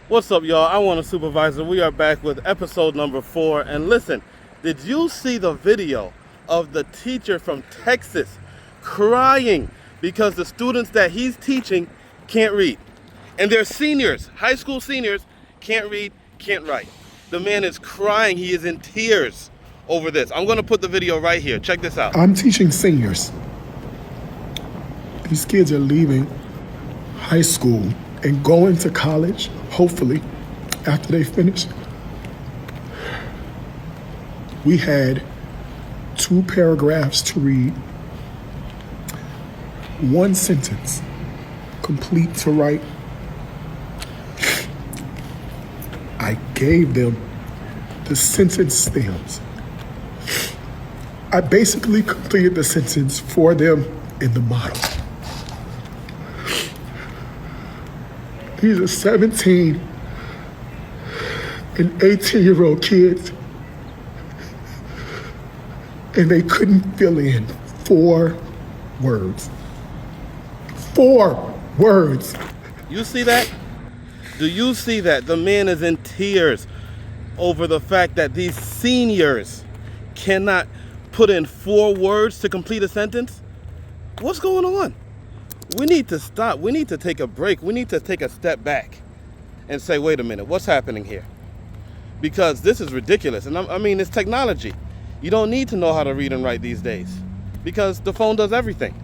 What's up, y'all? I want a supervisor. We are back with episode number 4. And listen, did you see the video of the teacher from Texas crying because the students that he's teaching can't read? And they're seniors, high school seniors, can't read, can't write. The man is crying. He is in tears over this. I'm going to put the video right here. Check this out. I'm teaching seniors. These kids are leaving high school and going to college, hopefully, after they finish. We had 2 paragraphs to read, 1 sentence, complete to write. I gave them the sentence stems. I basically completed the sentence for them in the model. These are 17 and 18-year-old kids, and they couldn't fill in 4 words. 4 words. You see that? Do you see that? The man is in tears over the fact that these seniors cannot put in 4 words to complete a sentence. What's going on? We need to stop. We need to take a break. We need to take a step back and say, wait a minute, what's happening here? Because this is ridiculous. And I mean, it's technology. You don't need to know how to read and write these days because the phone does everything.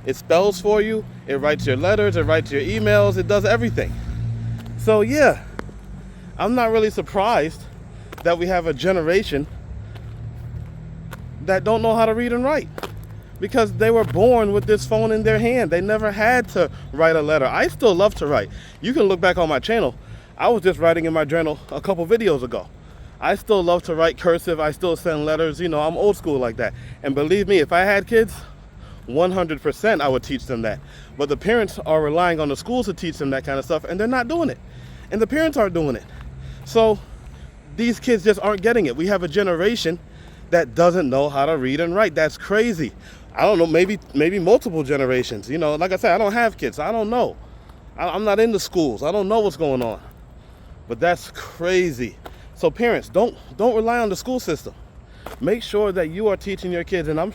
It spells for you. It writes your letters. It writes your emails. It does everything. So yeah, I'm not really surprised that we have a generation that don't know how to read and write, because they were born with this phone in their hand. They never had to write a letter. I still love to write. You can look back on my channel. I was just writing in my journal a couple videos ago. I still love to write cursive. I still send letters. You know, I'm old school like that. And believe me, if I had kids, 100% I would teach them that. But the parents are relying on the schools to teach them that kind of stuff, and they're not doing it. And the parents aren't doing it. So these kids just aren't getting it. We have a generation that doesn't know how to read and write. That's crazy. I don't know, maybe multiple generations. You know, like I said, I don't have kids. I don't know. I'm not in the schools. I don't know what's going on. But that's crazy. So parents, don't rely on the school system. Make sure that you are teaching your kids. And I'm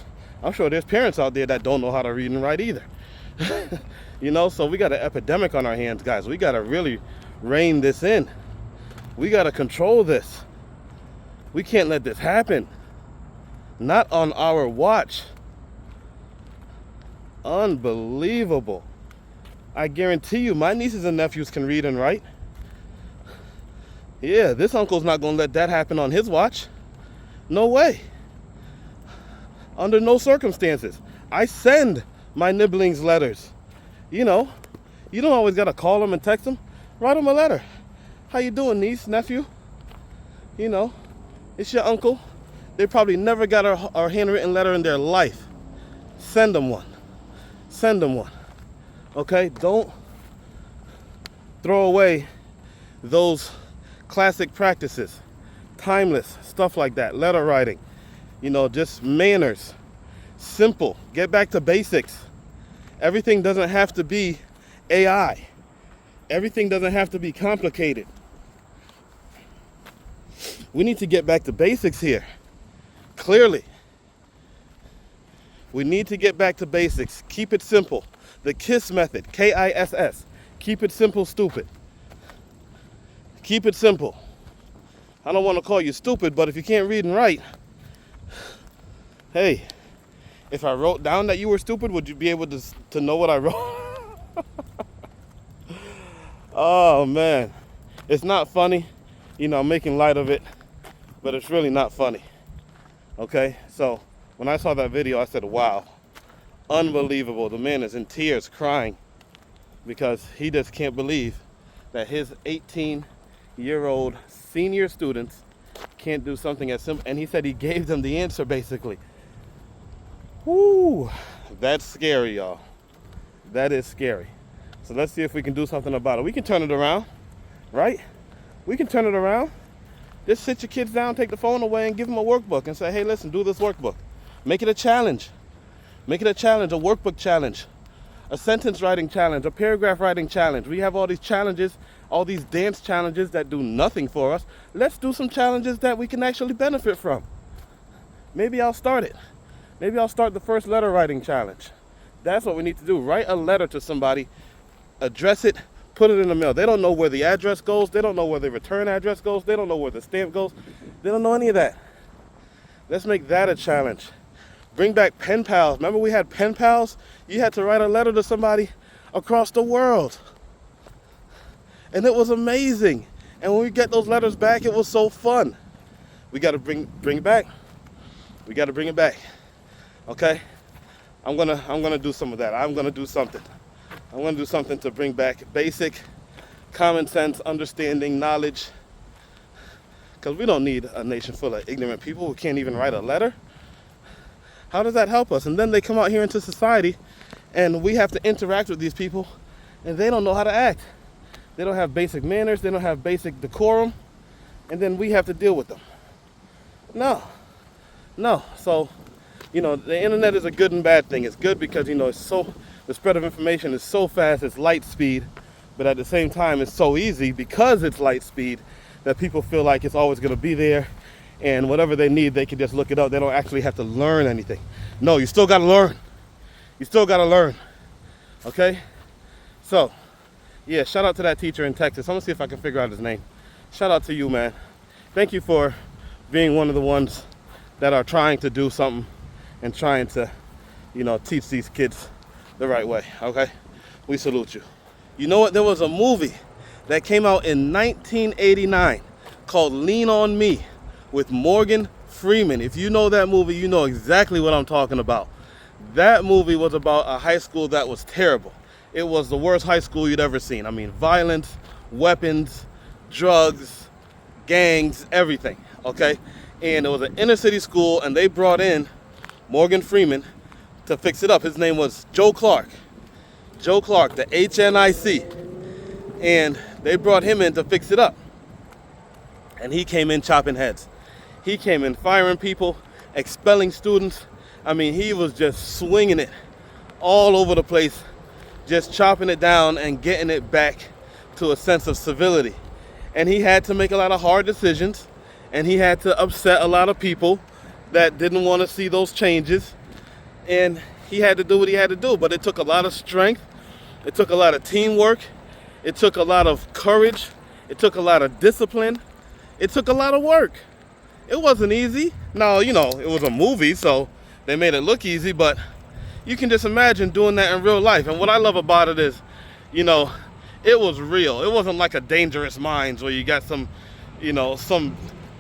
sure there's parents out there that don't know how to read and write either. You know, so we got an epidemic on our hands, guys. We got to really rein this in. We got to control this. We can't let this happen. Not on our watch. Unbelievable. I guarantee you my nieces and nephews can read and write. Yeah, this uncle's not going to let that happen on his watch. No way. Under no circumstances. I send my nibblings letters. You know, you don't always got to call them and text them. Write them a letter. How you doing, niece, nephew? You know, it's your uncle. They probably never got our handwritten letter in their life. Send them one. Send them one. Okay? Don't throw away those classic practices. Timeless stuff like that. Letter writing. You know, just manners. Simple. Get back to basics. Everything doesn't have to be AI. Everything doesn't have to be complicated. We need to get back to basics here. Clearly. We need to get back to basics. Keep it simple. The KISS method. KISS. Keep it simple, stupid. Keep it simple. I don't want to call you stupid, but if you can't read and write, hey, if I wrote down that you were stupid, would you be able to know what I wrote? Oh, man. It's not funny. You know, I'm making light of it, but it's really not funny. Okay? So when I saw that video, I said, wow, unbelievable. The man is in tears crying because he just can't believe that his 18-year-old senior students can't do something as simple. And he said he gave them the answer, basically. Woo, that's scary, y'all. That is scary. So let's see if we can do something about it. We can turn it around, right? We can turn it around. Just sit your kids down, take the phone away, and give them a workbook and say, hey, listen, do this workbook. Make it a challenge. Make it a challenge, a workbook challenge, a sentence writing challenge, a paragraph writing challenge. We have all these challenges. all these dance challenges that do nothing for us. Let's do some challenges that we can actually benefit from. Maybe I'll start it. Maybe I'll start the first letter writing challenge. That's what we need to do. Write a letter to somebody, address it, put it in the mail. They don't know where the address goes. They don't know where the return address goes. They don't know where the stamp goes. They don't know any of that. Let's make that a challenge. Bring back pen pals. Remember we had pen pals? You had to write a letter to somebody across the world. And it was amazing. And when we get those letters back, it was so fun. We got to bring it back. We got to bring it back. Okay? I'm gonna do some of that. I'm gonna do something. I'm gonna do something to bring back basic common sense, understanding, knowledge. Because we don't need a nation full of ignorant people who can't even write a letter. How does that help us? And then they come out here into society and we have to interact with these people and they don't know how to act. They don't have basic manners. They don't have basic decorum. And then we have to deal with them. No. So, the internet is a good and bad thing. It's good because, the spread of information is so fast, it's light speed. But at the same time, it's so easy because it's light speed that people feel like it's always going to be there. And whatever they need, they can just look it up. They don't actually have to learn anything. No, you still got to learn. You still got to learn. Okay? So, yeah, shout out to that teacher in Texas. I'm going to see if I can figure out his name. Shout out to you, man. Thank you for being one of the ones that are trying to do something and trying to, teach these kids the right way, okay? We salute you. You know what? There was a movie that came out in 1989 called Lean on Me with Morgan Freeman. If you know that movie, you know exactly what I'm talking about. That movie was about a high school that was terrible. It was the worst high school you'd ever seen. I mean, violence, weapons, drugs, gangs, everything, okay? And it was an inner city school, and they brought in Morgan Freeman to fix it up. His name was Joe Clark. Joe Clark, the HNIC. And they brought him in to fix it up. And he came in chopping heads. He came in firing people, expelling students. I mean, he was just swinging it all over the place, just chopping it down and getting it back to a sense of civility. And he had to make a lot of hard decisions. And he had to upset a lot of people that didn't want to see those changes. And he had to do what he had to do. But it took a lot of strength. It took a lot of teamwork. It took a lot of courage. It took a lot of discipline. It took a lot of work. It wasn't easy. Now, it was a movie, so they made it look easy. But you can just imagine doing that in real life. And what I love about it is, it was real. It wasn't like a Dangerous Minds where you got some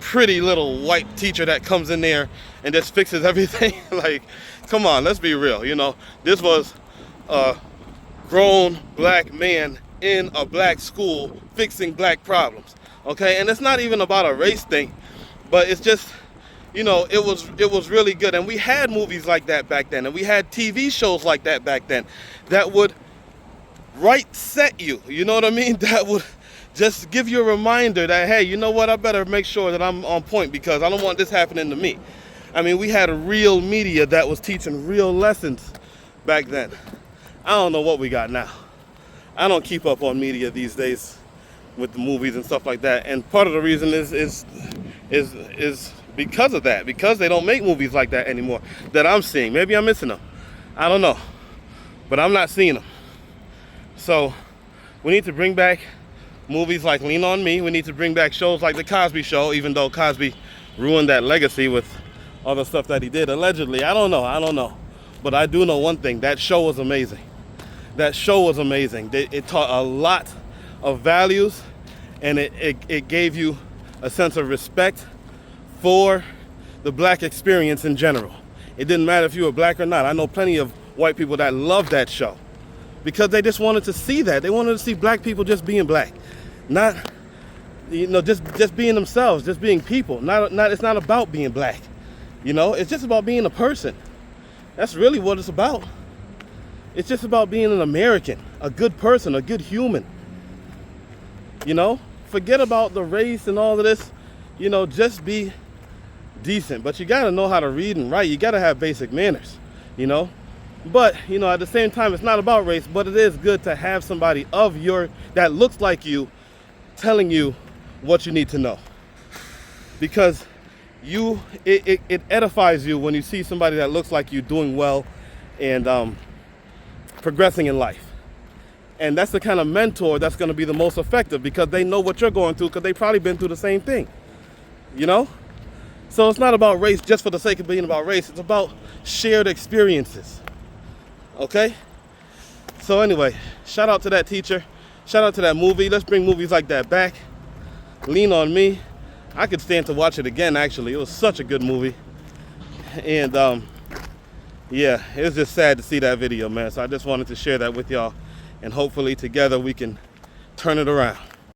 pretty little white teacher that comes in there and just fixes everything. Like, come on, let's be real. This was a grown black man in a black school fixing black problems. Okay, and it's not even about a race thing, but it's just, it was really good. And we had movies like that back then, and we had TV shows like that back then that would set you. You know what I mean? That would just give you a reminder that, hey, you know what? I better make sure that I'm on point because I don't want this happening to me. I mean, we had real media that was teaching real lessons back then. I don't know what we got now. I don't keep up on media these days with the movies and stuff like that. And part of the reason is because of that, because they don't make movies like that anymore that I'm seeing. Maybe I'm missing them. I don't know. But I'm not seeing them. So we need to bring back movies like Lean on Me. We need to bring back shows like The Cosby Show, even though Cosby ruined that legacy with all the stuff that he did, allegedly. I don't know. But I do know one thing. That show was amazing. That show was amazing. It taught a lot of values, and it gave you a sense of respect for the black experience in general. It didn't matter if you were black or not. I know plenty of white people that loved that show because they just wanted to see that. They wanted to see black people just being black. Not, just being themselves, just being people. It's not about being black. It's just about being a person. That's really what it's about. It's just about being an American, a good person, a good human. Forget about the race and all of this. Just be decent. But you got to know how to read and write. You got to have basic manners, But, at the same time, it's not about race, but it is good to have somebody that looks like you telling you what you need to know. Because it edifies you when you see somebody that looks like you doing well and progressing in life. And that's the kind of mentor that's going to be the most effective, because they know what you're going through, because they've probably been through the same thing, you know? So it's not about race just for the sake of being about race. It's about shared experiences, okay? So anyway, shout out to that teacher. Shout out to that movie. Let's bring movies like that back. Lean on Me. I could stand to watch it again, actually. It was such a good movie. And yeah, it was just sad to see that video, man. So I just wanted to share that with y'all. And hopefully together we can turn it around.